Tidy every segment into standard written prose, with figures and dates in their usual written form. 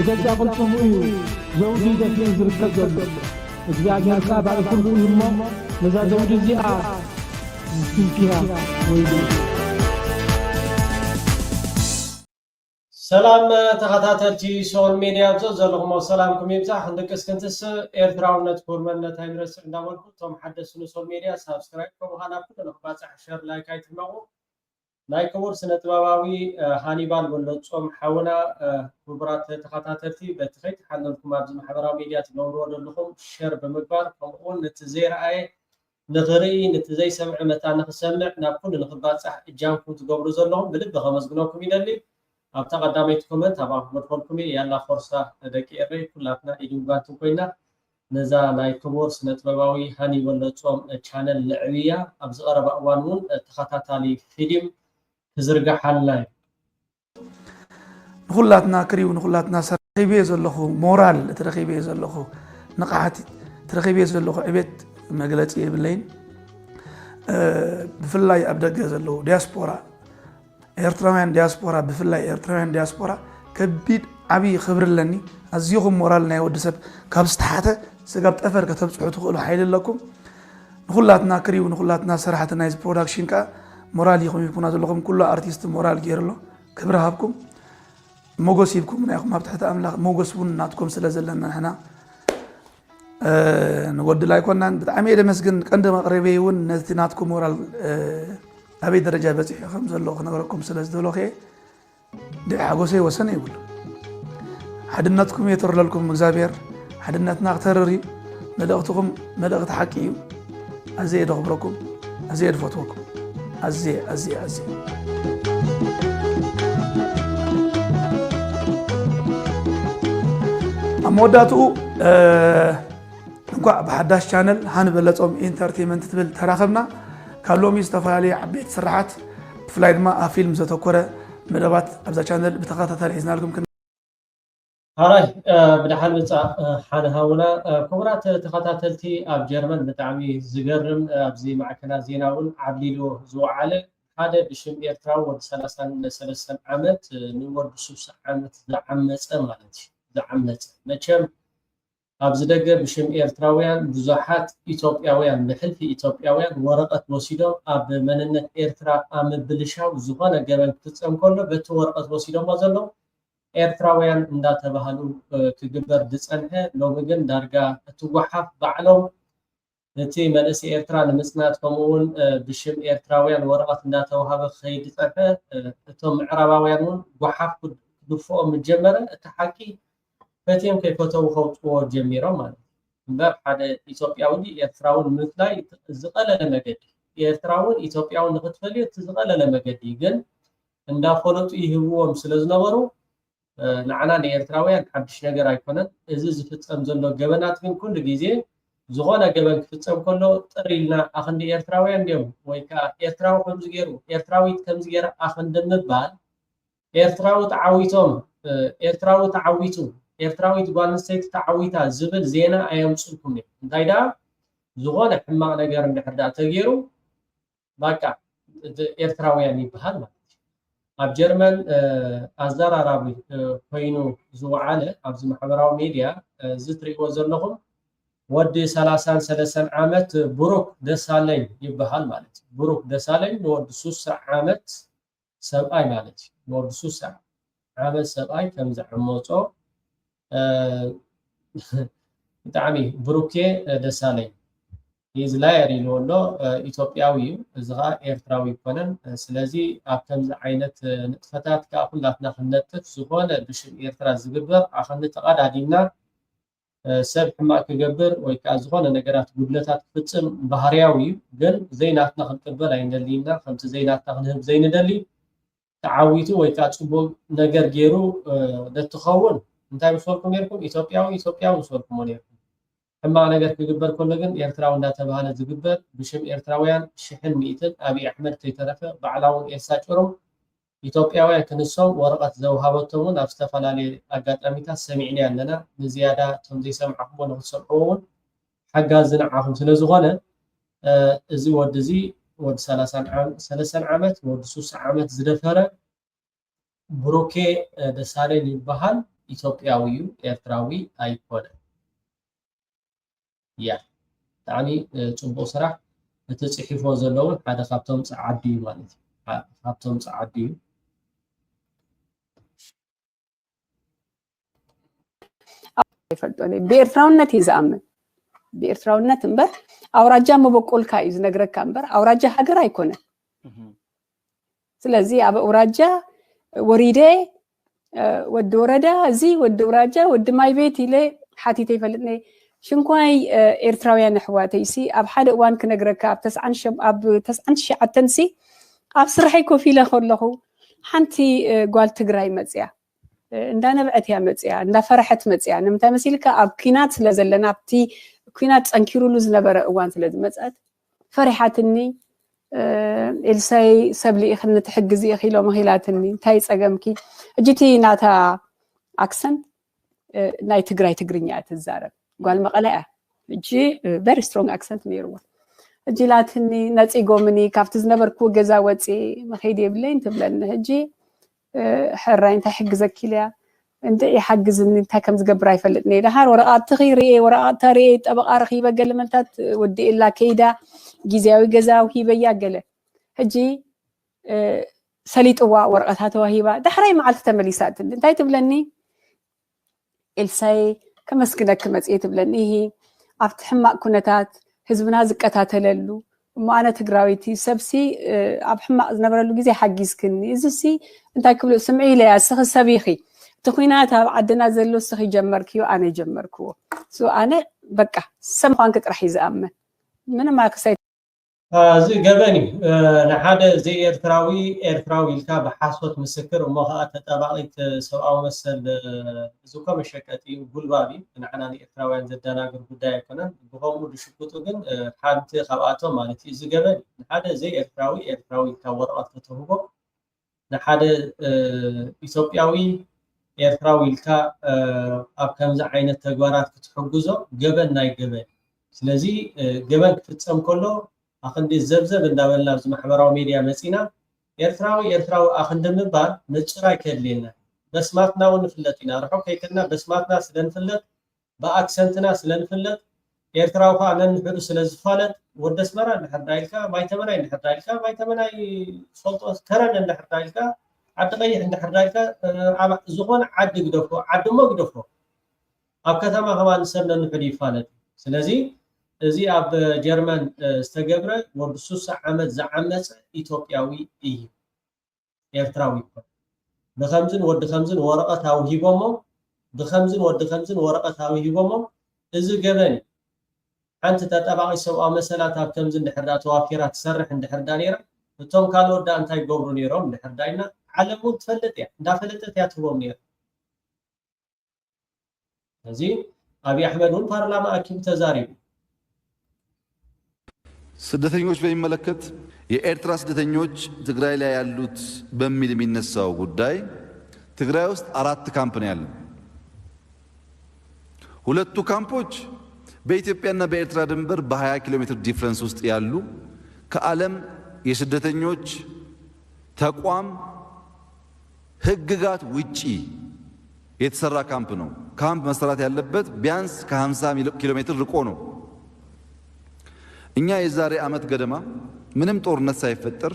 بجزا قلتم إيه زوجي دفين زركة جل እግዚአብሔር ባለ ሁሉ ይሞ ለዛ ዘውድ እዚኣ ዝስንኪያ ወይ ሰላም ተኸታተልቲ ሶል ሚዲያ ዘለኹም ሰላምኩም ይብዛሕ እንደቀስ ክንትስ ኤርትራውነት ኮርመነት አይምረስ እንዳወልኩ ቶም ሓደስ ሶል ሚዲያ ሳብስክራይብ ከምኻና ኩሉ ንኽባፅሕ ሸር ላይክ አይትመቑ ናይ ክቡር ስነ ጥበባዊ ሃኒባል ወለጾም ሓውና ክቡራት ተኸታተልቲ በቲ ከይተሓለልኩም ኣብዚ ማሕበራዊ ሚድያ ትገብርዎ ዘለኹም ሸር ብምግባር ከምኡውን ነቲ ዘይረኣየ ንኽርኢ ነቲ ዘይሰምዐ መታ ንኽሰምዕ ናብ ኩሉ ንኽባፅሕ እጃምኩም ትገብሩ ዘለኹም ብልቢ ከመስግነኩም ይደሊ ኣብታ ቀዳመይቲ ኮመንት ኣብ ኣክመድኮልኩም ያላ ፎርሳ ደቂ ኤሬ ኩላትና ኢዱጋንትን ኮይና ነዛ ናይ ክቡር ስነ ጥበባዊ ሃኒ ወለጾም ቻነል ልዕብያ ኣብ ዝቐረበ እዋን እውን ተኸታታሊ ፊልም تزرقحلنا نخلاتنا كريو نخلاتنا سرخيبي زلخو مورال ترخيبي زلخو نقاحت ترخيبي زلخو عبيت مقلتي بالليل بفلاي أبدأ زلو دياسبورا إيرتراوين دياسبورا بفلاي إيرتراوين دياسبورا كبيد عبي خبر لني أزيهم مورالنا يودسب كابستحاته سقبت أفر كتبت حتقول حيل لكم نخلاتنا كريو نخلاتنا صراحة نايز برودكشن كا مورال يخوم يكون هذا لكم كل أرتيست مورال غيرلو كبرها بكم موجس يبكم من أيكم ما بتحت أملاك موجس بون ناتكم سلازلنا هنا نود لا يكون بتعميد مسكن عندما قريبي ون ناتكم مورال أبي درجة بس خمسة لوخ نقولكم سلازلو خي ده حقوسي وسنة يقول حدناتكم يتر لكم مزابير حدناتنا اغترري مدقتكم مدقت حكيم أزيد خبركم أزيد فتوكم أزي أموداتو نقع بحداش channel هنبلتهم entertainment تبل تراخبنا كلهم يستفعلي عبيت سرعات فلايد ما فيلم زتوكرة مدبات أبزا channel بتقاطع تلحزنا لكم كن هاي بدحال بتاع حنا هونا كبرات تخاطاتلتي اب جرمن بتعمي زغرم ابزي معكنا زيناون عبليلو زوعله هذا بشم ايرتراو ود 33 عامت نورد 3 عامت زعمصه مالتي زعمت مچم ابز دغ بشم ايرتراويان بزحات ايثيوبياويان بحلفي ايثيوبياويان ورقه وسيدو اب مننت ايرترا ام بلشاو زغونه جبن تتصم كله بت ورقه وسيدو ما زلو ኤርትራውያን እንዳተባሃሉ ክግበር ድጸንሐ ሎግን ዳርጋ እትወሓፍ ባዕሎም እቲ መልእሲ ኤርትራ ንምጽናት ከምኡውን ብሽም ኤርትራውያን ወረቐት እንዳተዋሃበ ኸይድ ጸፈ እቶም ምዕራባውያን እውን ወሓፍ ክድፍኦም ጀመረ እቲ ሓቂ ፈትዮም ከይፈተው ከውፅዎ ጀሚሮም ማለት እምበር ሓደ ኢትዮጵያዊ ኤርትራውን ምፍላይ ዝቐለለ መገዲ ኤርትራውን ኢትዮጵያውን ንኽትፈልዩ እቲ ዝቐለለ መገዲ ግን እንዳፈለጡ ይህብዎም ስለዝነበሩ ንዓና ንኤርትራውያን ሓድሽ ነገር ኣይኮነን እዚ ዝፍጸም ዘሎ ገበናት ግን ኩሉ ግዜ ዝኾነ ገበን ክፍጸም ከሎ ጥሪልና ኣኽንዲ ኤርትራውያን ድዮም ወይ ከዓ ኤርትራዊ ከምዚ ገይሩ ኤርትራዊት ከምዚ ገይራ ኣኽንዲ ምባል ኤርትራዊ ተዓዊቶም ኤርትራዊ ተዓዊቱ ኤርትራዊት ጓል ኣንስተይቲ ተዓዊታ ዝብል ዜና ኣየምፅልኩም እዮም እንታይ ዳ ዝኾነ ሕማቕ ነገር እንድሕር ዳ ተገይሩ በቃ ኤርትራውያን ይበሃል ማለት ኣብ ጀርመን ኣዘራራቢ ኮይኑ ዝወዓለ ኣብዚ ማሕበራዊ ሚድያ ዝትሪእዎ ዘለኹም ወዲ 33 ዓመት ብሩክ ደሳለኝ ይበሃል ማለት እዩ ብሩክ ደሳለኝ ንወዲ 3 ዓመት ሰብኣይ ማለት እዩ ንወዲ 3 ዓመት ሰብኣይ ከም ዝዕመፆ ብጣዕሚ ብሩኬ ደሳለኝ ይዝላየር ኢሉሎ ኢትዮጵያዊ እዝኻ ኤርትራዊ ይኮነን ስለዚ ኣብ ከምዚ ዓይነት ንጥፈታት ከዓ ኩላትና ክንነጥፍ ዝኾነ ብሽም ኤርትራ ዝግበር ኣኸኒ ተቐዳዲምና ሰብ ሕማቅ ክገብር ወይ ከዓ ዝኾነ ነገራት ጉድለታት ክፍፅም ባህርያዊ እዩ ግን ዘይናትና ክንቅበል ኣይንደሊና ከምቲ ዘይናትና ክንህብ ዘይንደሊ ተዓዊቱ ወይ ከዓ ፅቡቅ ነገር ገይሩ ደትኸውን እንታይ ምስወልኩም ነርኩም ኢትዮጵያዊ ምስወልኩም ነርኩም ሕማቅ ነገር ክግበር ከሎ ግን ኤርትራዊ እንዳተባሃለ ዝግበር ብሽም ኤርትራውያን ሽሕን ሚእትን ኣብይ ኣሕመድ ከይተረፈ ባዕላውን ኤርሳጭሮም ኢትዮጵያውያን ክንሶም ወረቐት ዘውሃበቶምን ኣብ ዝተፈላለየ ኣጋጣሚታት ሰሚዕና ኣለና ንዝያዳ ቶም ዘይሰምዓኹምዎ ንክትሰምዕዎ እውን ሓጋዝ ንዓኹም ስለዝኾነ እዚ ወዲ እዚ ወዲ 30 ዓመት ወዲ 3 ዓመት ዝደፈረ ብሩኬ ደሳለኝ ይበሃል ኢትዮጵያዊ ኤርትራዊ ኣይኮነን ያ ታኒ ጽቡቕ ስራሕ እትጽሒፎ ዘለውን ሓደ ካብቶም ጻዓዲ ማለት ካብቶም ጻዓዲ ይፈልጦ በኤርትራውነት ይዛመን በኤርትራውነት እንበር አውራጃ መበቆልካ እዩ ዝነግረካ እንበር አውራጃ ሀገር አይኮነን ስለዚህ አበ አውራጃ ወሪዴ ወድ ወረዳ እዚ ወድ አውራጃ ወድ ማይ ቤት ኢለ ሓቲተ ይፈልጥኒ ሽንኳይ ኤርትራውያን ኣሕዋተይሲ ኣብ ሓደ እዋን ክነግረካ ኣብ 99 ሲ ኣብ ስራሐይ ኮፍ ኢለ ከለኹ ሓንቲ ጓል ትግራይ መፅያ እንዳነበዐት ያ መፅያ እንዳፈረሐት መፅያ ንምንታይ መሲልካ ኣብ ኩናት ስለ ዘለና ኣብቲ ኩናት ፀንኪሩሉ ዝነበረ እዋን ስለ ዝመፀት ፈሪሓትኒ ኤልሳይ ሰብሊ ኢኽን ትሕግዝ ኢኽ ኢሎም ኺላትኒ እንታይ ፀገምኪ እጅቲ ናታ ኣክሰንት ናይ ትግራይ ትግርኛ ትዛረብ ጓል መቐለያ እጂ very strong accent ነይርዋ እጂ ላትኒ ነፂጎምኒ ካብቲ ዝነበርኩ ገዛ ወፂ መኸይድ የብለኝ ትብለኒ እጂ ሕራይ እንታይ ሕግዘኪ ኢልያ እንደ ይሓግዝኒ እንታይ ከም ዝገብር ኣይፈልጥኒ ድሓር ወረቓት ትኺርኤ ወረቓት ተርኤ ጠበቓ ረኺበ ገለ መልታት ወዲእላ ከይዳ ጊዜያዊ ገዛ ሂበያ ገለ ሕጂ ሰሊጥዋ ወረቐታት ተዋሂባ ዳሕራይ መዓልቲ ተመሊሳትኒ እንታይ ትብለኒ ኤልሳይ ከመስግነክ መጽየት ብለኒ ይሄ ኣብቲ ሕማቅ ኩነታት ህዝብና ዝቀታተለሉ ማአነ ትግራዊቲ ሰብሲ ኣብ ሕማቅ ዝነበረሉ ግዜ ሓጊዝክኒ እዚሲ እንታይ ክብሉ ስምዒ ኢለያ ስኺ ሰቢኺ እቲ ኩናት ኣብ ዓድና ዘሎ ስኺ ጀመርክዮ ኣነ ጀመርክዎ ኣነ በቃ ሰብ ምዃንክ ጥራሕ እዩ ዝኣመን ምንም ክሳይ እዚ ገበኒ ንሓደ ዘይኤርትራዊ ኤርትራዊ ኢልካ ብሓሶት ምስክር እሞ ከዓ ተጠባቂት ሰብኣዊ መሰል ዝኮ መሸቀጢ ጉልባቢ ንዓና ንኤርትራውያን ዘደናግር ጉዳይ ኣይኮነን ብከምኡ ድሽቁጡ ግን ሓንቲ ካብኣቶም ማለት እዩ እዚ ገበኒ ንሓደ ዘይኤርትራዊ ኤርትራዊ ኢልካ ወረቐት ከተህቦ ንሓደ ኢትዮጵያዊ ኤርትራዊ ኢልካ ኣብ ከምዚ ዓይነት ተግባራት ክትሕግዞ ገበን ናይ ገበን ስለዚ ገበን ክትፍፀም ከሎ ኣኽንዲ ዘብዘብ እንዳበልና ኣብዚ ማሕበራዊ ሚድያ መፂና ኤርትራዊ ኣኽንዲ ምባል ምጭራይ ከድልየና በስማትና እውን ንፍለጥ ኢና ርሑቕ ከይከድና በስማትና ስለንፍለጥ ብኣክሰንትና ስለንፍለጥ ኤርትራዊ ከዓ ነንሕዱ ስለዝፋለጥ ወደ ኣስመራ እንድሕር ዳኢልካ ማይተመናይ እንድሕር ዳኢልካ ማይተመናይ ፈልጦ ከረን እንድሕር ዳኢልካ ዓዲ ቀይሕ እንድሕር ዳኢልካ ዝኾነ ዓዲ ግደፎ ዓዲ እሞ ግደፎ ኣብ ከተማ ከማን ሰብ ነንሕዱ ይፋለጥ ስለዚ እዚ ኣብ ጀርመን ዝተገብረ ወዲ 60 ዓመት ዝዓመፀ ኢትዮጵያዊ እዩ ኤርትራዊ ይኮን ብከምዝን ወዲ ከምዝን ወረቐት ኣውሂቦሞም ብከምዝን ወዲ ከምዝን ወረቐት ኣውሂቦሞም እዚ ገበኒ ሓንቲ ተጠባቂ ሰብኣዊ መሰላት ኣብ ከምዝን ድሕር ዳ ተዋፊራ ትሰርሕ እንድሕር ዳ ነይራ እቶም ካልኦት ዳ እንታይ ገብሩ ነይሮም እንድሕር ዳ ኢልና ዓለም እውን ትፈልጥ እያ እንዳፈለጠት እያ ትህቦም ነይራ እዚ ኣብይ ኣሕመድ እውን ፓርላማ ኣኪቡ ተዛሪቡ ስደተኞች በሚመለከት የኤርትራ ስደተኞች ትግራይ ላይ ያሉት በሚል የሚነሳው ጉዳይ ትግራይ ውስጥ 4 ካምፕ ነው ያለው። ሁለቱ ካምፖች በኢትዮጵያና በኤርትራ ድንበር በ20 ኪሎ ሜትር ዲፍረንስ ውስጥ ያሉ ከዓለም የስደተኞች ተቋም ህግጋት ውጪ የተሰራ ካምፕ ነው። ካምፕ መሰራት ያለበት ቢያንስ ከ50 ኪሎ ሜትር ርቆ ነው። እኛ የዛሬ ዓመት ገደማ ምንም ጦርነት ሳይፈጠር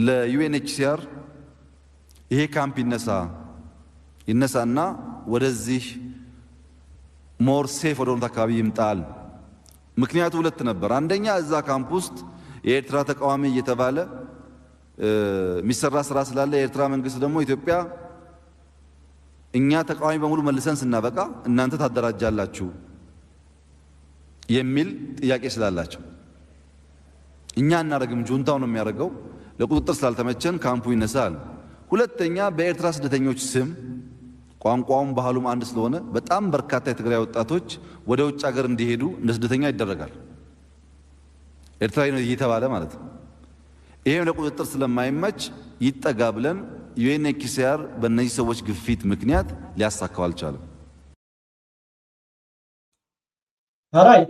ለዩኤንኤችሲአር ይሄ ካምፕ ይነሳና ወደዚህ ሞር ሴፍ ወደ ሆነ አካባቢ ይምጣል። ምክንያቱ ሁለት ነበር። አንደኛ እዛ ካምፕ ውስጥ የኤርትራ ተቃዋሚ እየተባለ የሚሰራ ስራ ስላለ የኤርትራ መንግስት ደግሞ ኢትዮጵያ እኛ ተቃዋሚ በሙሉ መልሰን ስናበቃ እናንተ ታደራጃላችሁ የሚል ጥያቄ ስላላቸው እኛ እናረግም ጁንታው ነው የሚያደርገው ለቁጥጥር ስላልተመቸን ካምፑ ይነሳል። ሁለተኛ በኤርትራ ስደተኞች ስም ቋንቋውም ባህሉም አንድ ስለሆነ በጣም በርካታ የትግራይ ወጣቶች ወደ ውጭ ሀገር እንዲሄዱ እንደ ስደተኛ ይደረጋል። ኤርትራዊ ነው እየተባለ ማለት ነው። ይሄም ለቁጥጥር ስለማይመች ይጠጋ ብለን ዩኤንኤችሲአር በእነዚህ ሰዎች ግፊት ምክንያት ሊያሳካው አልቻለም። هراي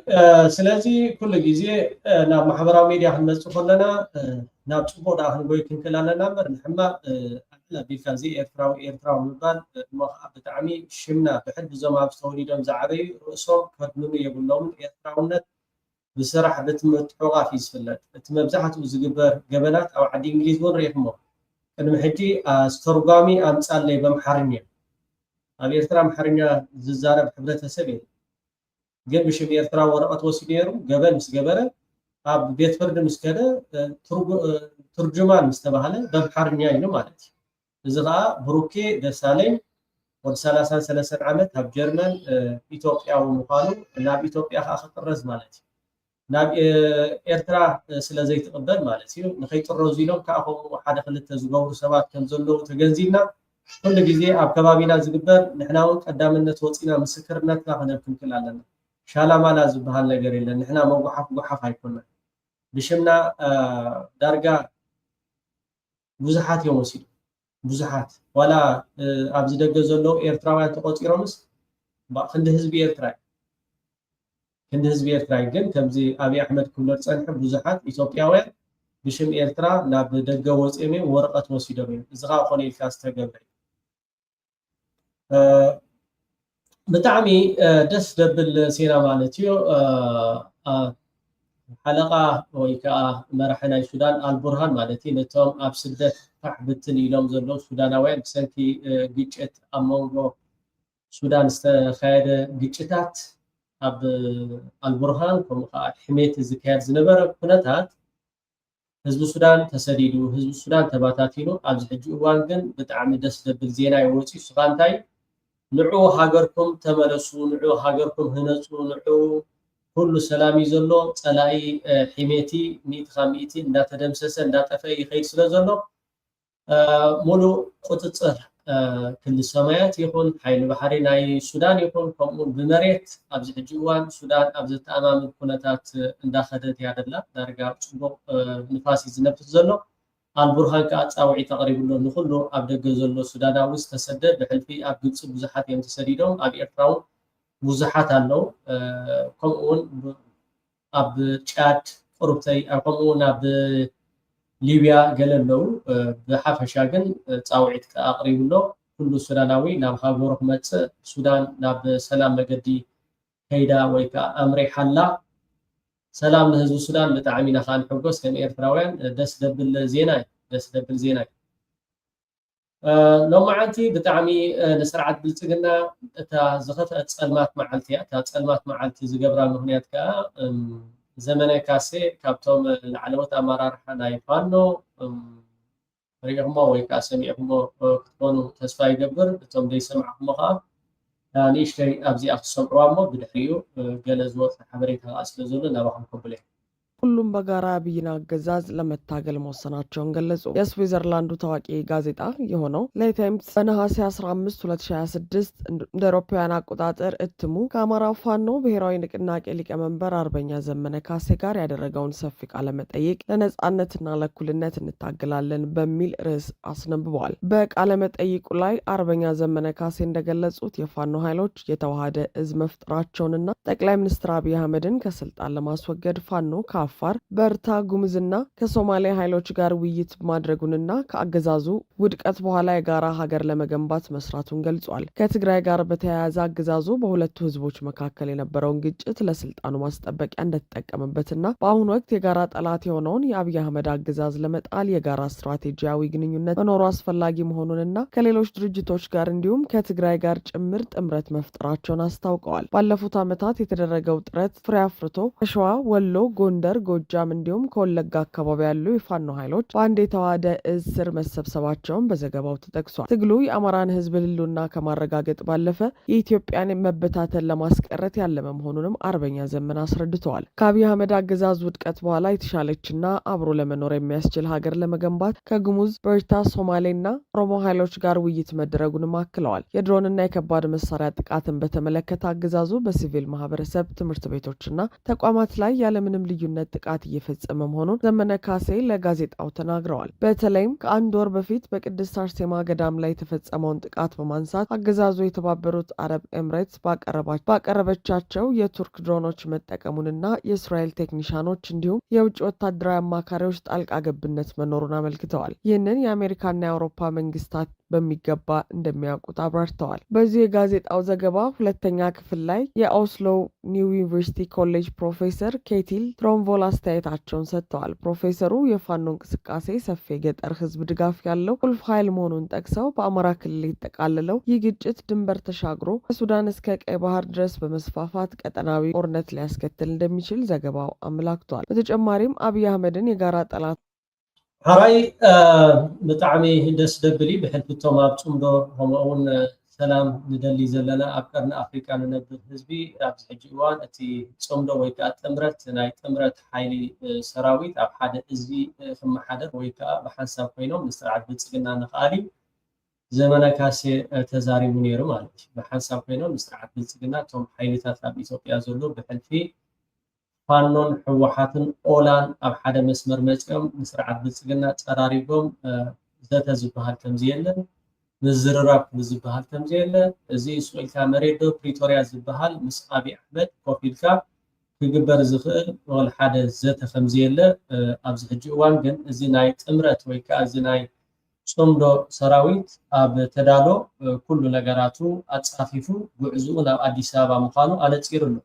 سلازي كل جزء نعم محبرة ميديا حنا تقولنا نعم تقول ده هنقول كن كلامنا نمر نحما ቢካዚ ኤርትራዊ ምባል ብጣዕሚ ሽምና ብሕድ ዞም ኣብ ተወሊዶም ዝዓበዩ ርእሶም ከድምኑ የብሎምን ኤርትራውነት ብስራሕ ብትምትሑቃፍ እዩ ዝፍለጥ እቲ መብዛሕትኡ ዝግበር ገበናት ኣብ ዓዲ እንግሊዝ እውን ሪኢኹሞ ቅድሚ ሕጂ ኣስተርጓሚ ኣምፃለይ በምሓርኛ ኣብ ኤርትራ ኣምሓርኛ ዝዛረብ ሕብረተሰብ የለን ግን ብሽም ኤርትራ ወረቐት ወሲዱ ነይሩ ገበን ምስ ገበረ ኣብ ቤት ፍርዲ ምስ ከደ ትርጅማን ምስ ተባሃለ በምሓርኛ ኢሉ ማለት እዩ እዚ ከዓ ብሩኬ ደሳለኝ ወደ 33 ዓመት ኣብ ጀርመን ኢትዮጵያዊ ምዃኑ ናብ ኢትዮጵያ ከዓ ክጥረዝ ማለት እዩ ናብ ኤርትራ ስለ ዘይትቕበል ማለት እዩ ንኸይጥረዙ ኢሎም ከዓ ከምኡ ሓደ ክልተ ዝገብሩ ሰባት ከም ዘለዉ ተገንዚብና ኩሉ ግዜ ኣብ ከባቢና ዝግበር ንሕና እውን ቀዳምነት ወፂና ምስክርነትና ክነብክንክል ኣለና ሻላማላ ዝበሃል ነገር የለን ንሕና መጓሓፍ ኣይኮነን ብሽምና ዳርጋ ብዙሓት እዮም ወሲዱ ብዙሓት ዋላ ኣብዚ ደገ ዘለዉ ኤርትራውያን ተቆፂሮምስ ክንዲ ህዝቢ ኤርትራ ግን ከምዚ ኣብይ ኣሕመድ ክብለር ፀንሐ ብዙሓት ኢትዮጵያውያን ብሽም ኤርትራ ናብ ደገ ወፂኦም ወረቐት ወሲዶም እዮም እዚ ከዓ ኮነ ኢልካ ዝተገብረ ብጣዕሚ ደስ ደብል ሴና ማለት እዩ ሓለቃ ወይ ከዓ መራሒ ናይ ሱዳን አልቡርሃን ማለት እዩ ነቶም ኣብ ስደት ፋሕ ብትን ኢሎም ዘለዉ ሱዳናውያን ብሰንኪ ግጭት ኣብ መንጎ ሱዳን ዝተካየደ ግጭታት ኣብ አልቡርሃን ከምኡ ከዓ ሕሜት ዝካየድ ዝነበረ ኩነታት ህዝቢ ሱዳን ተሰዲዱ ህዝቢ ሱዳን ተባታቲኑ ኣብዚ ሕጂ እዋን ግን ብጣዕሚ ደስ ደብል ዜና ይወፅኡ ስኻ እንታይ ንዑ ሃገርኩም ተመለሱ ንዑ ሃገርኩም ህነፁ ንዑ ኩሉ ሰላም እዩ ዘሎ ፀላኢ ሕሜቲ 100 እንዳተደምሰሰ እንዳጠፈ ይኸይድ ስለ ዘሎ ሙሉእ ቁፅፅር ክልል ሰማያት ይኹን ሓይሊ ባሕሪ ናይ ሱዳን ይኹን ከምኡ ብመሬት ኣብዚ ሕጂ እዋን ሱዳን ኣብ ዘተኣማምን ኩነታት እንዳኸደት እያ ደላ ዳርጋ ፅቡቅ ንፋስ ዝነፍስ ዘሎ አልቡርሃን ከዓ ፃውዒት ተቕሪብሎ ንኩሉ ኣብ ደገ ዘሎ ሱዳናዊ ዝተሰደድ ብሕልፊ ኣብ ግብፂ ብዙሓት እዮም ተሰዲዶም ኣብ ኤርትራ እውን ብዙሓት ኣለው ከምኡውን ኣብ ጫድ ቁርብተይ ከምኡውን ኣብ ሊብያ ገለ ኣለው ብሓፈሻ ግን ፃውዒት ኣቕሪብሎ ኩሉ ሱዳናዊ ናብ ሃገሩ ክመፅእ ሱዳን ናብ ሰላም መገዲ ከይዳ ወይ ከዓ ኣምሪሓላ ሰላም ንህዝቢ ሱዳን ብጣዕሚ ኢና ከዓ ንሕጎስ ከም ኤርትራውያን ደስ ደብል ዜና እዩ ሎማዓንቲ ብጣዕሚ ንስርዓት ብልፅግና እታ ዝኸፍአት ፀልማት መዓልቲ እያ እታ ፀልማት መዓልቲ ዝገብራ ምክንያት ከዓ ዘመነ ካሴ ካብቶም ላዕለዎት ኣመራርሓ ናይ ፋኖ ሪኢኹሞ ወይ ከዓ ሰሚዕኹሞ ክትኮኑ ተስፋ ይገብር እቶም ዘይሰማዕኹሞ ከዓ ንእሽተይ ኣብዚኣ ክሰምዕዋ እሞ ብድሕሪኡ ገለ ዝወፅእ ሓበሬታ ከዓ ስለ ዘሎ ናባኹም ከብለ ሁሉም በጋራ አብይን አገዛዝ ለመታገል መወሰናቸውን ገለጹ። የስዊዘርላንዱ ታዋቂ ጋዜጣ የሆነው ሌታይምስ በነሐሴ 15 2026 እንደ አውሮፓውያን አቆጣጠር እትሙ ከአማራ ፋኖ ብሔራዊ ንቅናቄ ሊቀመንበር አርበኛ ዘመነ ካሴ ጋር ያደረገውን ሰፊ ቃለ መጠይቅ ለነጻነትና ለእኩልነት እንታገላለን በሚል ርዕስ አስነብበዋል። በቃለ መጠይቁ ላይ አርበኛ ዘመነ ካሴ እንደገለጹት የፋኖ ኃይሎች የተዋሃደ እዝ መፍጠራቸውንና ጠቅላይ ሚኒስትር አብይ አህመድን ከስልጣን ለማስወገድ ፋኖ አፋር በርታ ጉምዝና ከሶማሊያ ኃይሎች ጋር ውይይት ማድረጉንና ከአገዛዙ ውድቀት በኋላ የጋራ ሀገር ለመገንባት መስራቱን ገልጿል። ከትግራይ ጋር በተያያዘ አገዛዙ በሁለቱ ህዝቦች መካከል የነበረውን ግጭት ለስልጣኑ ማስጠበቂያ እንደተጠቀመበትና በአሁኑ ወቅት የጋራ ጠላት የሆነውን የአብይ አህመድ አገዛዝ ለመጣል የጋራ ስትራቴጂያዊ ግንኙነት መኖሩ አስፈላጊ መሆኑንና ከሌሎች ድርጅቶች ጋር እንዲሁም ከትግራይ ጋር ጭምር ጥምረት መፍጠራቸውን አስታውቀዋል። ባለፉት ዓመታት የተደረገው ጥረት ፍሬ አፍርቶ ከሸዋ፣ ወሎ፣ ጎንደር፣ ጎጃም እንዲሁም ከወለጋ አካባቢ ያሉ የፋኖ ኃይሎች በአንድ የተዋሃደ እዝ ስር መሰብሰባቸውን በዘገባው ተጠቅሷል። ትግሉ የአማራን ህዝብ ህልውና ከማረጋገጥ ባለፈ የኢትዮጵያን መበታተን ለማስቀረት ያለመ መሆኑንም አርበኛ ዘመን አስረድተዋል። ከአብይ አህመድ አገዛዝ ውድቀት በኋላ የተሻለችና አብሮ ለመኖር የሚያስችል ሀገር ለመገንባት ከጉሙዝ፣ በርታ፣ ሶማሌና ኦሮሞ ኃይሎች ጋር ውይይት መደረጉንም አክለዋል። የድሮንና የከባድ መሳሪያ ጥቃትን በተመለከተ አገዛዙ በሲቪል ማህበረሰብ ትምህርት ቤቶችና ተቋማት ላይ ያለምንም ልዩነት አይነት ጥቃት እየፈጸመ መሆኑን ዘመነ ካሴ ለጋዜጣው ተናግረዋል። በተለይም ከአንድ ወር በፊት በቅድስት አርሴማ ገዳም ላይ የተፈጸመውን ጥቃት በማንሳት አገዛዙ የተባበሩት አረብ ኤምሬትስ ባቀረበቻቸው የቱርክ ድሮኖች መጠቀሙንና የእስራኤል ቴክኒሻኖች እንዲሁም የውጭ ወታደራዊ አማካሪዎች ጣልቃ ገብነት መኖሩን አመልክተዋል። ይህንን የአሜሪካና የአውሮፓ መንግስታት በሚገባ እንደሚያውቁት አብራርተዋል። በዚህ የጋዜጣው ዘገባ ሁለተኛ ክፍል ላይ የኦስሎ ኒው ዩኒቨርሲቲ ኮሌጅ ፕሮፌሰር ኬቲል ትሮምቮል አስተያየታቸውን ሰጥተዋል። ፕሮፌሰሩ የፋኖ እንቅስቃሴ ሰፊ የገጠር ህዝብ ድጋፍ ያለው ቁልፍ ኃይል መሆኑን ጠቅሰው በአማራ ክልል የተጠቃለለው ይህ ግጭት ድንበር ተሻግሮ ከሱዳን እስከ ቀይ ባህር ድረስ በመስፋፋት ቀጠናዊ ጦርነት ሊያስከትል እንደሚችል ዘገባው አመላክቷል። በተጨማሪም አብይ አህመድን የጋራ ጠላት حراي بتعمي دس دبلي بحلفتهم أبصمدو هم أون سلام ندلي زلنا أفكارنا أفريقيا ننبه حزبي أبز حجوان أتي صمدو ويكا تمرت ناي تمرت حيلي سراويت أب حدا إزبي ثم حدا ويكا بحساب فينهم نستعد بتسقنا نخالي زمنا كاسي تزاري منير مالك بحساب فينهم نستعد بتسقنا توم حيلي تثاب إثيوبيا زلو بحلفي فانون حوحاتن أولان أب حدا مسمر مجكم مسرعات بلسقنا تقراريبهم ذات زبهال تمزيلا نزرراب نزبهال تمزيلا زي سوئل كامريدو بريتوريا زبهال مسقابي أحمد كوفيلكا في قبر زخيل وال حدا ذات خمزيلا أبز حجوان جن زي ناي تمرت ويكا زي ناي صمدو سراويت أب تدالو كل نقراتو أتصافيفو بعزونا أديسابا مخانو أنا تيرلو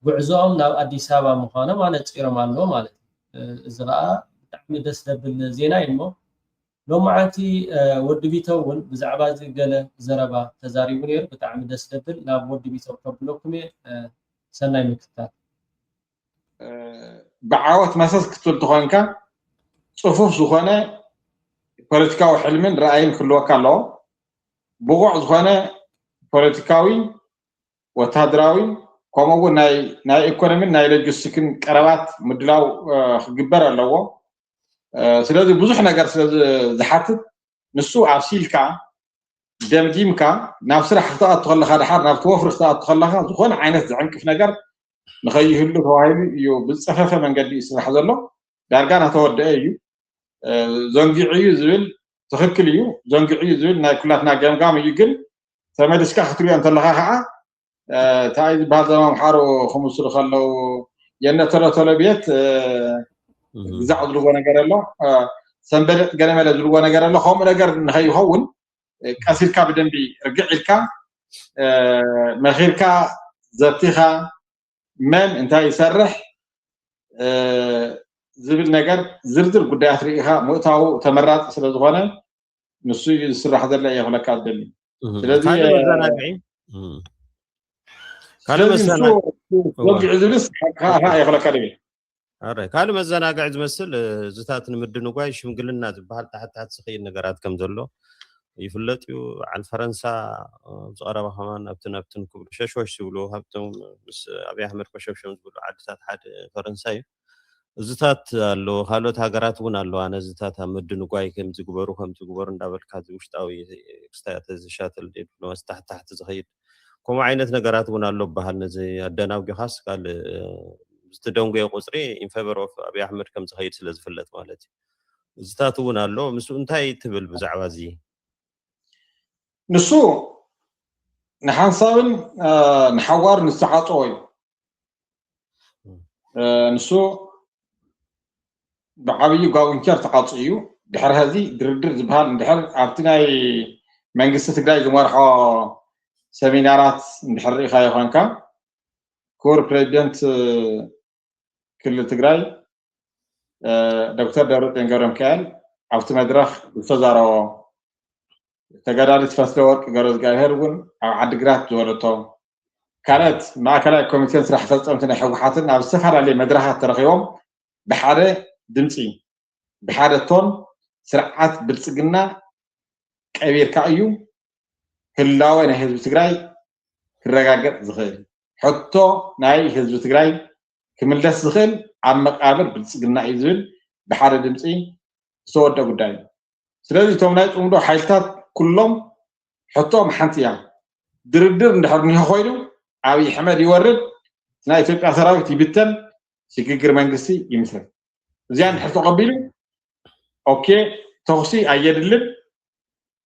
بعزوهم ناو أديس أبابا مخانا ما نتقيرهم عنه مالت إزراء تحمي دس دبل زينا يمو لو معاتي ود بيتون بزعبات قال زربا تزاري ونير بتعمي دس دبل لا ود بيتون قبلكم سناي مكتاب بعوات مساس كتول تخوانكا صفوف زخانة بوليتيكاوي حلمين رأيين كله كله بقوع زخانة بوليتيكاوي وتهدراوي كمو ناي إيكونومي ناي لوجستيكن قربات مدلاو خجبر اللهو سلازي بزح نجار سلازي زحاتت نسو عسيلكا دمجيمكا نفسر حتى أتخلى هذا حار نفتوفر حتى أتخلى هذا زخون عينه زعنك في نجار نخيه له هواي يو بالسخافة من قد يصير حذر له دارجان هتود أيو زنجي عيو زول تخكل يو زنجي عيو زول ناي كلاتنا جام يجل ثم دسكا خطري أنت لها تايد بعض ما محارو خمس خلوا ينا تلا بيت زعد لغوانا قرلا سنبلت قرما لغوانا قرلا هم نقر نهي هون كاسير كا بدن بي رجع الكا مخير كا زبتها من انت يسرح زبل نقر زردر قدات ريها موتاو تمرات سلازغوانا نسو يسرح هذا لا يغلى كادلي سلازي كانوا مزناقع وقع زلس ها يغلى كلمه اره كانوا مزناقع ዝመስል ዝታት ንምድን ጓይ ሽምግልና ዝበሃል ታሕት ስኺ ነገራት ከም ዘሎ ይፍለጥ እዩ عن فرنسا ዝቀረበ ከማን ኣብትን ክብሉ ሸሽወሽ ዝብሉ ሃብቶም ምስ አብይ አህመድ ኮሸብሸም ዝብሉ ዓድታት ሓደ ፈረንሳይ ዝታት አሎ ካልኦት ሃገራት እውን አሎ አነ ዝታት ምድን ጓይ ከም ዝግበሩ እንዳበልካ ውሽጣዊ ክስታያት ዝሻተል ዲፕሎማሲ ታሕት ዝኸይድ كم عينت نجارات ونالو بحال نزي الدناو جهاز قال استدونجي قصري إن فبر أبي أحمد كم تخيل سلز فلت مالتي زتاتو ونالو مسو انتهي تبل بزعوازي نسو نحن صابن نحوار نسعاطوي نسو بعبي قاون كير تقاطعيو دحر هذه دردر زبهال دحر عرفتناي منقصة تقلاي زمارحة سيمينارات نحري خايا خانكا كور بريزيدنت كل تجراي دكتور داروت انغرام كان عفت مدرخ بفزارو تجارات فاسلو ورك غرز غاهرون او عدغرات زولتو كانت مع كلا كوميتين راح تصمتنا حوحاتنا على السفر على مدرحات ترخيوم بحاله دمصي بحاله تون سرعات بالصقنا كبير كايو هلاوي نه حزب تግራይ ክረጋገጥ ዝኽእል ሕቶ ናይ ህዝቢ ትግራይ ክምለስ ዝኽእል ኣብ መቃብር ብልጽግና እዩ ዝብል ብሓደ ድምጺ ዝተወደ ጉዳይ እዩ ስለዚ እቶም ናይ ጽምዶ ሓይልታት ኩሎም ሕቶም ሓንቲ እያ ድርድር እንድሕር ኮይኑ ኣብይ ኣሕመድ ይወርድ ናይ ኢትዮጵያ ሰራዊት ይብተን شكل منقسي يمثل زين حتى قبيله اوكي توصي ايدلن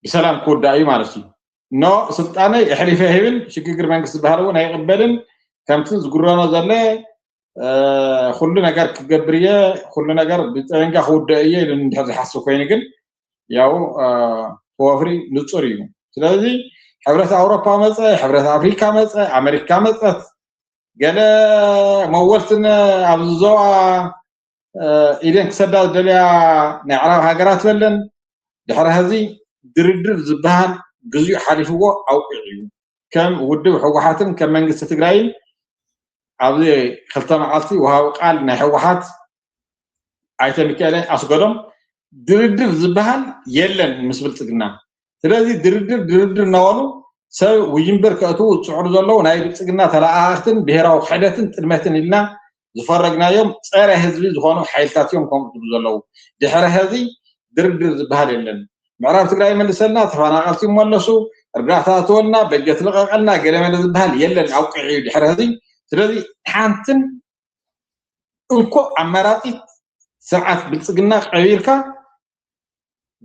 بسلام كود داي مالتي نو سلطانه يحلفه هبل شكل منقسي بهالون هيقبلن كمتن زغرانا زله كل ነገር كغبريه كل ነገር بتنقا خوديه لندحز حسو كاين ግን ያው ወፍሪ ንጹር እዩ ስለዚህ ሕብረት አውሮፓ መፀ ሕብረት አፍሪካ መፀ አሜሪካ መፀት ገለ መወልትን አብዞዋ ኢደን ክሰዳድ ደልያ ናይ ዓረብ ሃገራት በለን ድሕሪ ህዚ ድርድር ዝበሃል ግዝኡ ሓሊፍዎ ኣውቂዕ እዩ ከም ውድብ ሕወሓትን ከም መንግስቲ ትግራይን ኣብዚ ክልተ መዓልቲ ወሃብ ቃል ናይ ሕወሓት ኣይተ ሚካኤል ኣስገዶም ድርድር ዝበሃል የለን ምስ ብልጽግና ስለዚህ ድርድር ነዋሉ ሰብ ውይንበር ከእቱ ጽዑር ዘለው ናይ ብልጽግና ተላኣኽትን ብሄራዊ ክሕደትን ጥድመትን ኢልና ዝፈረግናዮም ፀረ ህዝቢ ዝኾኑ ሓይልታት እዮም ከምኡ ዘለው ድሕሪ ህዚ ድርድር ዝበሃል የለን ምዕራብ ትግራይ መልሰልና ተፈናቀልቲ ይመለሱ እርዳታ ተወልና በጀት ልቀቀልና ገለመለ ዝበሃል የለን ኣውቂዕ እዩ ድሕሪ ህዚ ስለዚህ ሓንትን እንኮ ኣመራፂት ስርዓት ብልጽግና ቀቢልካ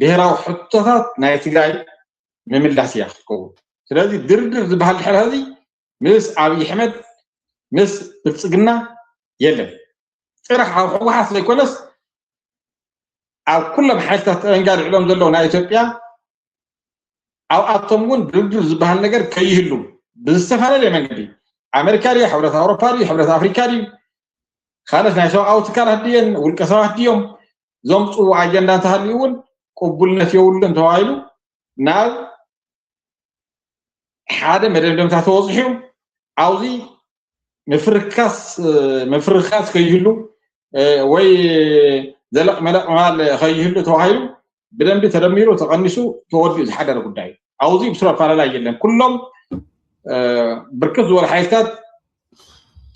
ብሄራዊ ሕቶታት ናይ ትግራይ ምምላስ እያ ክትከውን ስለዚህ ድርድር ዝበሃል ድሕሪ ህዚ ምስ ኣብይ ኣሕመድ ምስ ብልጽግና የለን ጥራሕ ኣብ ሕወሓት ዘይኮነስ ኣብ ኩሎም ሓይልታት ተንጋዲዕሎም ዘለው ናይ ኢትዮጵያ ኣብ ኣቶም እውን ድርድር ዝበሃል ነገር ከይህሉ ብዝተፈላለየ መንገዲ ኣሜሪካ ድዩ ሕብረት ኣውሮፓ ድዩ ሕብረት ኣፍሪካ ድዩ ካልኦት ናይ ሰብኣዊ ትካላት ድየን ውልቀ ሰባት ድዮም ዘምፅኡ ኣጀንዳ እንተሃልዩ እውን ቅቡልነት የብሉን ተባሂሉ ናብ ሓደ መደምደምታ ተወፅሑ ኣብዚ መፍርካስ ከይህሉ ወይ ዘለቕ መለቕ ማል ከይህሉ ተባሂሉ ብደንቢ ተደሚሩ ተቐኒሱ ተወዲኡ ዝሓደረ ጉዳይ ኣብዚ ብስራ ፓራላይ የለን ኩሎም ብርክት ዝበሉ ሓይልታት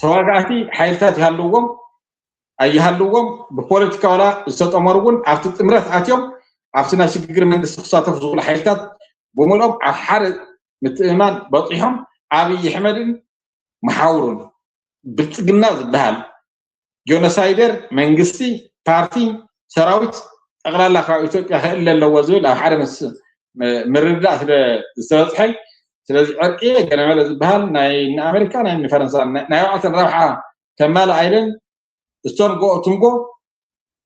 ተዋጋእቲ ሓይልታት ይሃልውዎም ኣይሃልውዎም ብፖለቲካ ዋላ ዝተጠመሩ እውን ኣብቲ ጥምረት ኣትዮም ኣብቲ ናይ ሽግግር መንግስቲ ክሳተፉ ዝኽእሉ ሓይልታት ብምልኦም ኣብ ሓደ ምትእማን በፂሖም ኣብይ ኣሕመድን መሓውሩን ብልጽግና ዝበሃል ጆኖሳይደር መንግስቲ ፓርቲ ሰራዊት ጠቅላላ ካብ ኢትዮጵያ ክእለ ኣለዎ ዝብል ኣብ ሓደ ምስ ምርዳእ ስለዝተበፅሐ ስለዚ ዕርቂ ገለመለ ዝበሃል ናይ ኣሜሪካ ናይ ፈረንሳ ናይ ባዕልተን ረብሓ ከማል ኣይለን እቶም ጎእትንጎ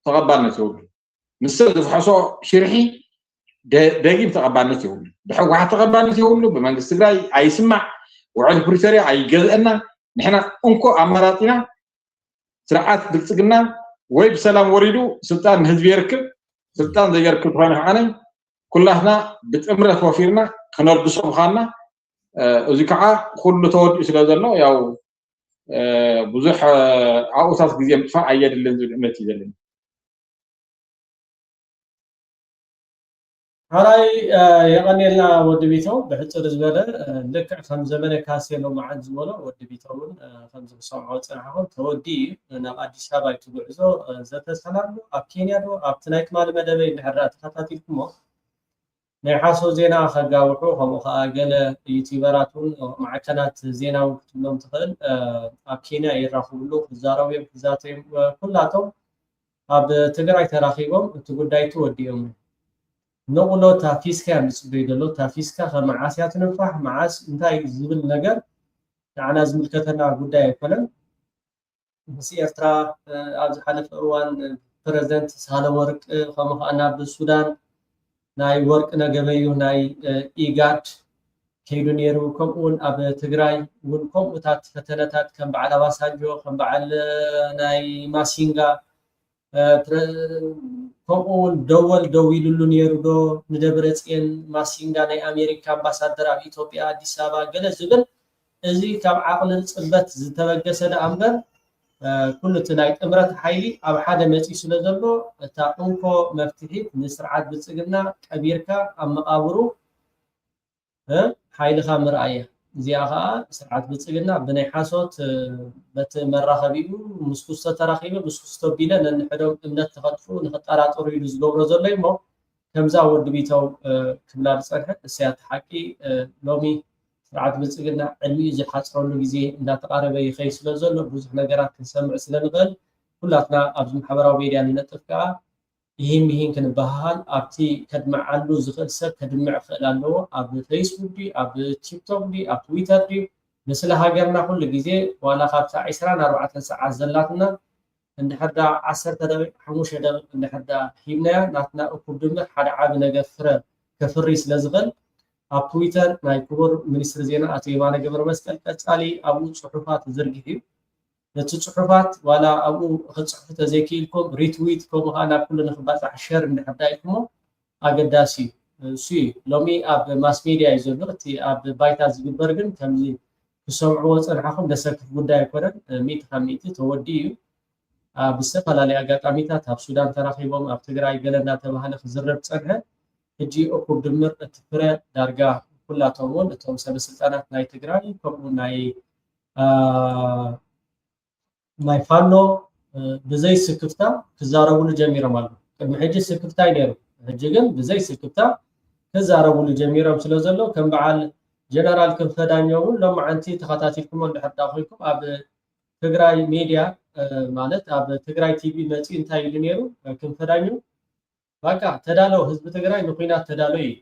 ተቐባልነት የብሉ ምስ ሰብ ዝፍሕሶ ሽርሒ ደጊም ተቐባልነት የብሉ ብሕወሓት ተቐባልነት የብሉ ብመንግስቲ ትግራይ ኣይስማዕ ውዕል ፕሪቶሪያ ኣይገዝአና ንሕና እንኮ ኣመራፂና ስርዓት ብልጽግና ወይ ብሰላም ወሪዱ ስልጣን ህዝቢ ይርክብ ስልጣን ዘይርክብ ኮይኑ ከዓነ ኩላትና ብጥምረት ወፊርና ክነልብሶ ምዃንና እዚ ከዓ ኩሉ ተወዲኡ ስለ ዘሎ ያው ብዙሕ ኣብኡታት ግዜ ምጥፋእ ኣየድልን ዝብል እምነት እዩ ዘለኒ هاي يغنينا ود بيتو بحصر زبله لك خم زمن كاسيلو معد زبله ود بيتون خم زبصعو صراحه تودي انا اديس ابا تغزو زتسلامو اب كينيا دو اب تنايك مال مدبي نحرات خطاتيكمو نحاسو زينا خغاوحو هم خاغل يوتيوبراتون معكنات زيناو كتلهم تخل اب كينيا يراخولو زاراوي بزاتي كلاتو اب تግራይ ተራኺቦም እቲ ጉዳይ ተወዲዮም نقولو تافيسكا مسبيدلو تافيسكا خمعاسيات نفاح معاس انتاي زبل نجر يعني زملكتنا قداي يكونن بس إرترا أبز حلف أوان بريزنت سهلا ورق خمخ أنا بالسودان ناي ورق نجبيو ناي إيجاد كيدو نيرو كم أون أب تجراي ونكم وتات فتنتات كم بعد واسانجو كم بعد ناي ماسينجا كمون دول دويلو نيرودو ندبرتين ماسينغا ناي امريكا امباسادر اب ኢትዮጵያ አዲስ አበባ ገለ ዝብል እዚ ካብ ዓቅል ጽበት ዝተበገሰ ኣምበር ኩሉ ትናይ ጥምረት ሓይሊ ኣብ ሓደ መጺ ስለ ዘሎ እታ እንኮ መፍትሒት ንስርዓት ብልጽግና ቀቢርካ ኣብ መቃብሩ ሓይልኻ ምርኣያ እዚኣ ከዓ ስርዓት ብልጽግና ብናይ ሓሶት በት መራኸቢኡ ምስኩስተ ተራኺበ ምስኩስተ ቢለ ነንሕዶም እምነት ተኸጥፉ ንኽጠራጠሩ ኢሉ ዝገብሮ ዘሎ እሞ ከምዛ ወዲ ቢተው ክብላ ዝፀንሐ እስያት ሓቂ ሎሚ ስርዓት ብልጽግና ዕልሚኡ ዝሓፅረሉ ግዜ እንዳተቃረበ ይኸይ ስለ ዘሎ ብዙሕ ነገራት ክንሰምዕ ስለ ንኽእል كلاتنا أبز محبراو ميديا ننطفكا ይህን ክንባሃል ኣብቲ ከድመዓሉ ዝኽእል ሰብ ከድምዕ ክእል ኣለዎ ኣብ ፌስቡክ ዲ ኣብ ቲክቶክ ዲ ኣብ ትዊተር ዲ ምስለ ሃገርና ኩሉ ግዜ ዋላ ካብታ 24 ሰዓት ዘላትና እንድሕር ዳ 10 ደቂቕ 5 ደቂቕ እንድሕር ዳ ሂብናያ ናትና እኩብ ድምር ሓደ ዓቢ ነገር ፍረ ከፍሪ ስለ ዝኽእል ኣብ ትዊተር ናይ ክቡር ሚኒስትር ዜና ኣቶ የማነ ገብረመስቀል ቀጻሊ ኣብኡ ጽሑፋት ዘርጊሑ ነቲ ጽሑፋት ዋላ ኣብኡ ክጽሕፉ ተዘይክኢልኩም ሪትዊት ከምኡ ከዓ ናብ ኩሉ ንኽባፅሕ ሸር እንድሕር ዳ ኢልኩሞ ኣገዳሲ እሱ ሎሚ ኣብ ማስ ሚድያ እዩ ዘሎ እቲ ኣብ ባይታ ዝግበር ግን ከምዚ ክሰምዕዎ ፀንሓኹም ደሰክፍ ጉዳይ ኣይኮነን ሚእቲ ካብ ሚእቲ ተወዲ እዩ ኣብ ዝተፈላለዩ ኣጋጣሚታት ኣብ ሱዳን ተራኺቦም ኣብ ትግራይ ገለ እናተባህለ ክዝረብ ፀንሐ ሕጂ እኩብ ድምር እቲ ፍረ ዳርጋ ኩላቶም እውን እቶም ሰበስልጣናት ናይ ትግራይ ከምኡ ናይ ፋኖ ብዘይ ስክፍታ ክዛረቡሉ ጀሚሮም ኣለዉ ቅድሚ ሕጂ ስክፍታ እዩ ነይሩ ሕጂ ግን ብዘይ ስክፍታ ክዛረቡሉ ጀሚሮም ስለ ዘሎ ከም በዓል ጀነራል ክንፈ ዳኘው እውን ሎማዓንቲ ተኸታቲልኩሞ እንድሕር ዳ ኮይንኩም ኣብ ትግራይ ሚድያ ማለት ኣብ ትግራይ ቲቪ መፂኡ እንታይ ኢሉ ነይሩ ክንፈ ዳኘው በቃ ተዳለው ህዝቢ ትግራይ ንኩናት ተዳለው እዩ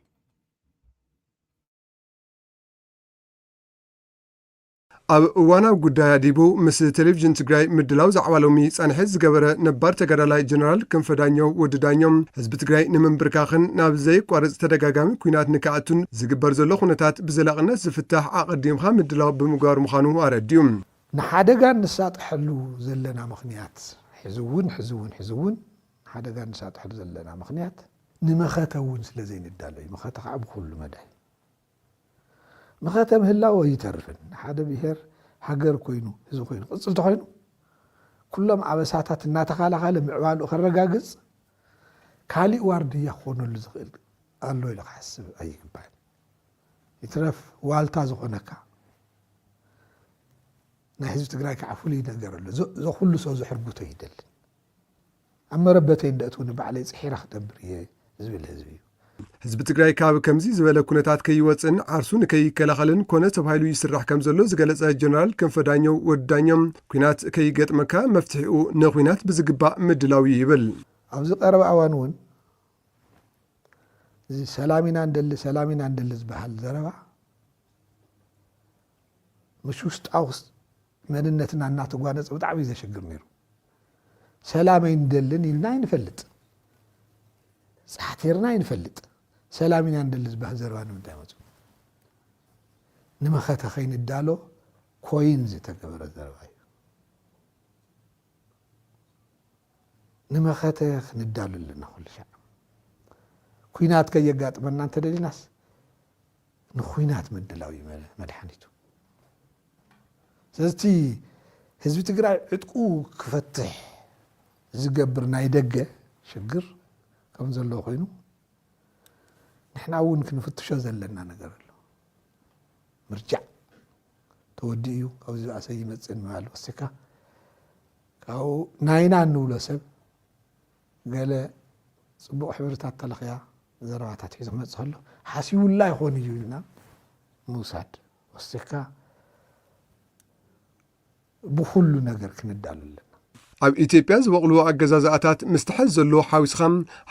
ኣብ እዋናዊ ጉዳይ ኣዲቡ ምስ ቴሌቪዥን ትግራይ ምድላው ዛዕባ ሎሚ ጸንሐት ዝገበረ ነባር ተጋዳላይ ጀነራል ክንፈ ዳኘው ወዲ ዳኘው ህዝቢ ትግራይ ንምንብርካኽን ናብ ዘይቋርጽ ተደጋጋሚ ኩናት ንክኣቱን ዝግበር ዘሎ ኩነታት ብዘላቕነት ዝፍታሕ ኣቐዲምካ ምድላው ብምግባሩ ምዃኑ ኣረድዩ ንሓደጋ ንሳጥሐሉ ዘለና ምኽንያት ሕዝውን ሓደጋ ንሳጥሐሉ ዘለና ምኽንያት ንመኸተ እውን ስለ ዘይንዳለው መኸተ ከዓ ብኩሉ መዳይ መኸተ ምህላው ይተርፍን ሓደ ብሄር ሃገር ኮይኑ ህዝቢ ኮይኑ ቅጽል ተኮይኑ ኩሎም ኣበሳታት እናተኻላኻለ ምዕባሉ ከረጋግጽ ካሊእ ዋርድያ ክኾነሉ ዝኽእል ኣሎ ኢሉ ክሓስብ ኣይግባእን ይትረፍ ዋልታ ዝኾነካ ናይ ህዝቢ ትግራይ ከዓ ፍሉይ ነገር ኣሎ ዘኹሉ ሰው ዘሕርጉቶ ይደልን ኣብ መረበተይ እንደእትውን ባዕለይ ፅሒራ ክደብር እየ ዝብል ህዝቢ እዩ ህዝቢ ትግራይ ካብ ከምዚ ዝበለ ኩነታት ከይወፅን ዓርሱ ንከይከላኸልን ኮነ ተባሂሉ ይስራሕ ከም ዘሎ ዝገለጸ ጀነራል ክንፈ ዳኘው ወዲ ዳኘው ኩናት ከይገጥመካ መፍትሒኡ ንኩናት ብዝግባእ ምድላው ይብል ኣብዚ ቀረባ እዋን እውን ሰላሚና እንደሊ ዝበሃል ዘረባ ምሽ ውሽጣዊ መንነትና እናተጓነፀ ብጣዕሚ ዘሸግር ነይሩ ሰላመይ እንደልን ኢልና ይንፈልጥ ጻሕቲርና ይንፈልጥ ሰላሚና እንደሊ ዝበሃል ዘረባ ንምንታይ መፁ ንመኸተ ኸይንዳሎ ኮይን ዝተገበረ ዘረባ እዩ ንመኸተ ክንዳሉ ኣለና ኩሉ ሻዕ ኩናት ከየጋጥመና እንተደሊናስ ንኩናት ምድላው እዩ መድሓኒቱ ስለዚ ህዝቢ ትግራይ ዕጥቁ ክፈትሕ ዝገብር ናይ ደገ ሽግር ከም ዘሎ ኮይኑ ንሕና እውን ክንፍትሾ ዘለና ነገር ኣሎ ምርጫዕ ተወዲ እዩ ካብዚ ባእሰ ይመፅእ ንምባል ወሲካ ካብኡ ናይና እንብሎ ሰብ ገለ ፅቡቅ ሕብርታት ተለኽያ ዘረባታት ሒዙ ክመፅእ ከሎ ሓሲቡላ ይኾን እዩ ኢልና ምውሳድ ወሲካ ብኩሉ ነገር ክንዳሉ ኣለና ኣብ ኢትዮጵያ ዝበቕሉ ኣገዛዛእታት ምስትሕዝ ዘሎ ሓዊስኻ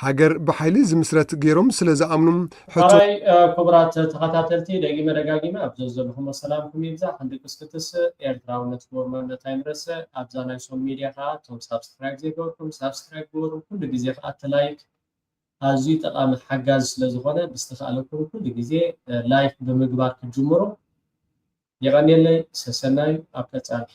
ሃገር ብሓይሊ ዝምስረት ገይሮም ስለ ዝኣምኑ ሕቶይ ክቡራት ተኸታተልቲ ደጊመ ደጋጊመ ኣብ ዘለኹም ሰላምኩም ይብዛሕ ክንድቅስ ክትስእ ኤርትራውነት ክቦርመነት ኣይንረስእ ኣብዛ ናይ ሶም ሚድያ ከዓ እቶም ሳብስክራይብ ዘይገበርኩም ሳብስክራይብ ግበሩ ኩሉ ግዜ ከዓ እቲ ላይክ ኣዝዩ ጠቃሚ ሓጋዝ ስለ ዝኾነ ብዝተኽኣለኩም ኩሉ ግዜ ላይክ ብምግባር ክጅምሩ የቀኒየለይ ሰሰናይ ኣብ ቀጻሊ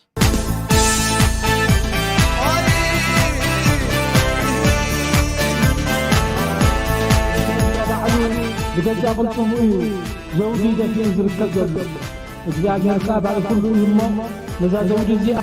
بجد قلتم ايه زوجي ده في زرق الجد እግዚአብሔር ካባል ሁሉ ይሞ ለዛ ዘውጅ ዚአ